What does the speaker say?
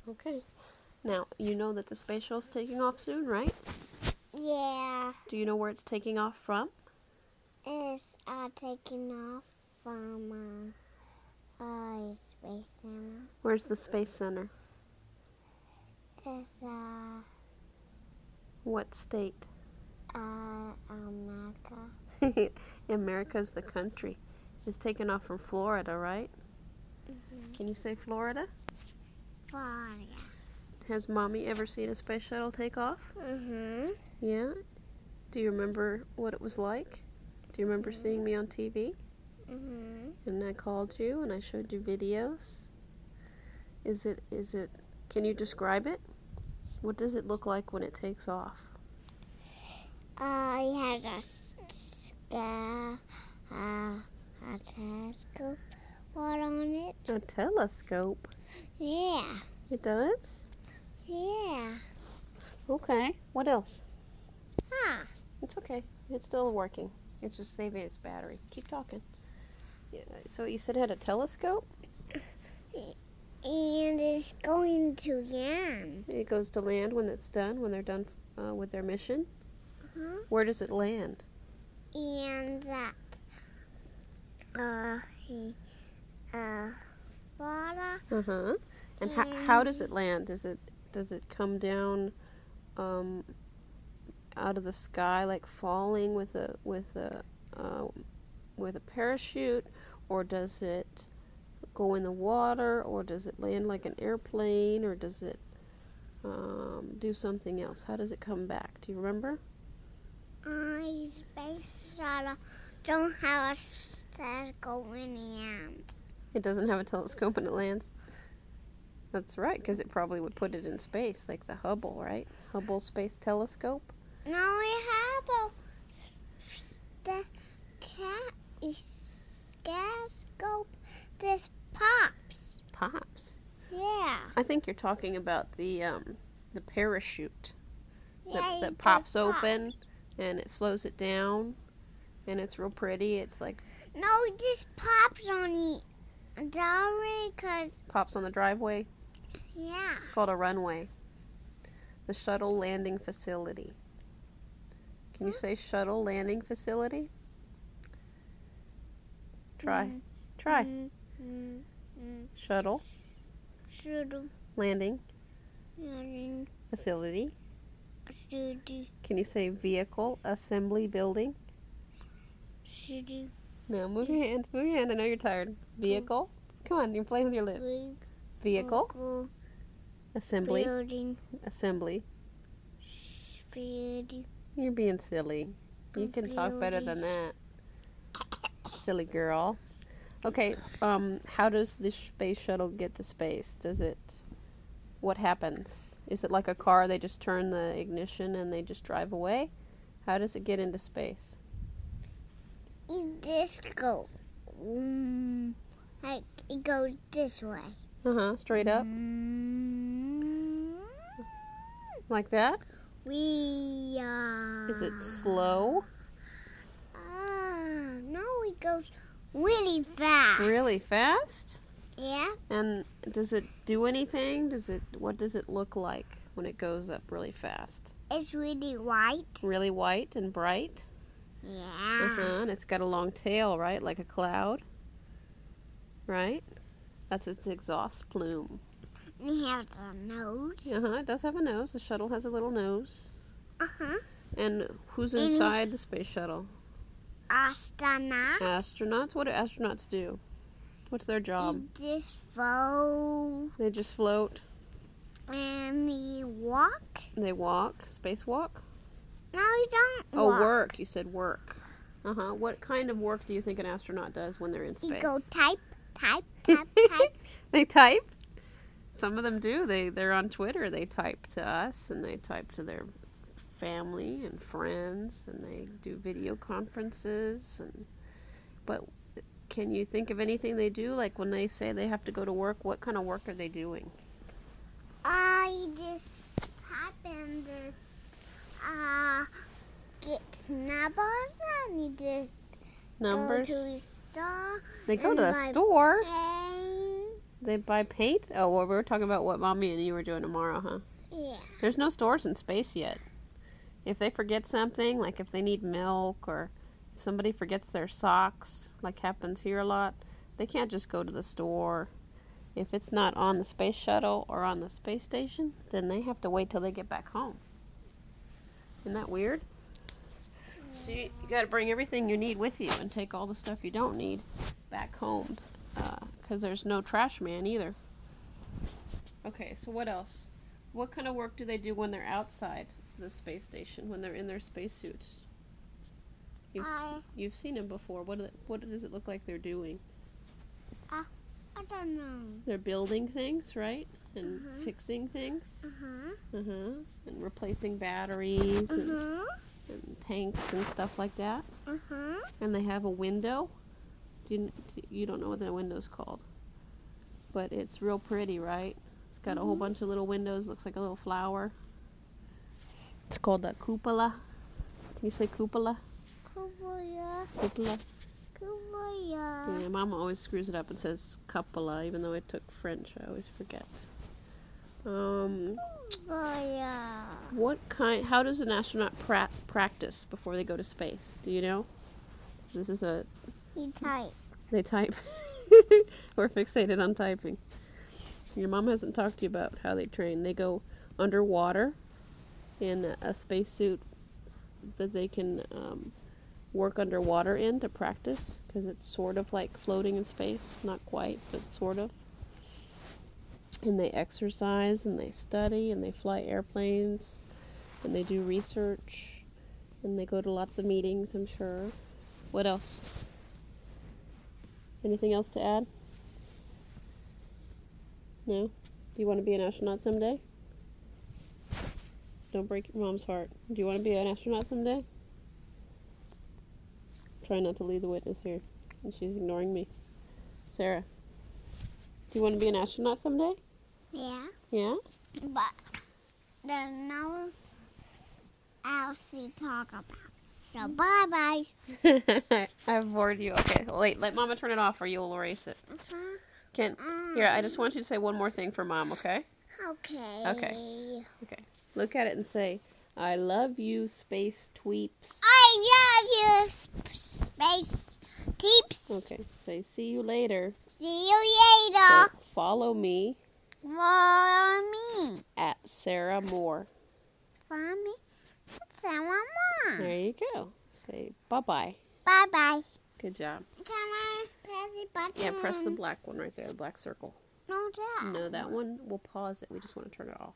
Okay. Now, you know that the space shuttle's taking off soon, right? Yeah. Do you know where it's taking off from? It's taking off from Space Center. Where's the Space Center? It's What state? America. America's the country. It's taking off from Florida, right? Mm-hmm. Can you say Florida? Florida. Has Mommy ever seen a space shuttle take off? Mm-hmm. Yeah? Do you remember what it was like? Do you remember seeing me on TV? Mm-hmm. And I called you and I showed you videos? Can you describe it? What does it look like when it takes off? It has a telescope on it. A telescope? Yeah. It does? Yeah. Okay. What else? It's okay. It's still working. It's just saving its battery. Keep talking. Yeah, so you said it had a telescope? And it's going to land. It goes to land when it's done, when they're done with their mission? Uh-huh. Where does it land? And that, Florida. Uh-huh. And how does it land? Does it come down out of the sky, like falling with a parachute, or does it go in the water, or does it land like an airplane, or does it do something else? How does it come back? Do you remember? Space shuttle don't have a telescope when it lands. It doesn't have a telescope when it lands? That's right, because it probably would put it in space, like the Hubble, right? Hubble Space Telescope? No, we have a telescope. This pops. Pops? Yeah. I think you're talking about the parachute Yeah, that pops open and it slows it down and it's real pretty. It's like... No, it just pops on the driveway because... Pops on the driveway? Yeah. It's called a runway. The Shuttle Landing Facility. Can you say Shuttle Landing Facility? Try. Try. Shuttle. Shuttle. Landing. Landing. Facility. City. Can you say Vehicle Assembly Building? City. No, move your hand. Move your hand. I know you're tired. Vehicle. Come on, you're playing with your lips. Vehicle. Assembly. Building. Assembly. Building. You're being silly. You can talk better than that. Silly girl. Okay, how does this space shuttle get to space? What happens? Is it like a car, they just turn the ignition and they just drive away? How does it get into space? This goes, like it goes this way. Straight up? Like that? Is it slow? No, it goes really fast. Really fast? Yeah. And does it do anything? What does it look like when it goes up really fast? It's really white. Really white and bright? Yeah. And it's got a long tail, right? Like a cloud? Right? That's its exhaust plume. And it has a nose. It does have a nose. The shuttle has a little nose. And who's And inside the space shuttle? Astronauts. Astronauts? What do astronauts do? What's their job? They just float. They just float. And they walk. They walk. Spacewalk? No, we don't Oh, walk. work. You said work. What kind of work do you think an astronaut does when they're in space? You go type. They type? Some of them do. They're on Twitter. They type to us and they type to their family and friends and they do video conferences. But can you think of anything they do? Like when they say they have to go to work, what kind of work are they doing? You just type in this, get numbers and you just Numbers? go to the store. They go to the store? They buy paint? Oh, well, we were talking about what Mommy and you were doing tomorrow, huh? Yeah. There's no stores in space yet. If they forget something, like if they need milk or if somebody forgets their socks, like happens here a lot, they can't just go to the store. If it's not on the space shuttle or on the space station, then they have to wait till they get back home. Isn't that weird? So you got to bring everything you need with you and take all the stuff you don't need back home, because there's no trash man either. Okay, so what else? What kind of work do they do when they're outside the space station, when they're in their spacesuits? You've seen them before. What does it look like they're doing? I don't know. They're building things, right? And fixing things. And replacing batteries and tanks and stuff like that. And they have a window. You don't know what that window's called, but it's real pretty, right? It's got a whole bunch of little windows. Looks like a little flower. It's called a cupola. Can you say cupola? Cupola. Cupola. Cupola. Yeah, Mama always screws it up and says cupola, even though I took French. I always forget. Cupola. How does an astronaut practice before they go to space? Do you know? This is You type. They type. We're fixated on typing. Your mom hasn't talked to you about how they train. They go underwater in a spacesuit that they can work underwater in to practice, because it's sort of like floating in space. Not quite, but sort of. And they exercise and they study and they fly airplanes and they do research and they go to lots of meetings, I'm sure. What else? Anything else to add? No? Do you want to be an astronaut someday? Don't break your mom's heart. Do you want to be an astronaut someday? Try not to lead the witness here. And she's ignoring me. Sarah, do you want to be an astronaut someday? Yeah. Yeah? But there's no else to talk about. So bye-bye. I've bored you. Okay, wait, let Mama turn it off or you'll erase it. Here, I just want you to say one more thing for Mom, okay? Okay. Okay. Look at it and say, I love you, space tweeps. I love you, space teeps. Okay, say, see you later. See you later. Say, follow me Follow me. at Sarah Moore. Follow me. Sarah Moore. There you go. Say, bye-bye. Bye-bye. Good job. Can I press the button? Yeah, press the black one right there, the black circle. No, that. No, that one, we'll pause it. We just want to turn it off.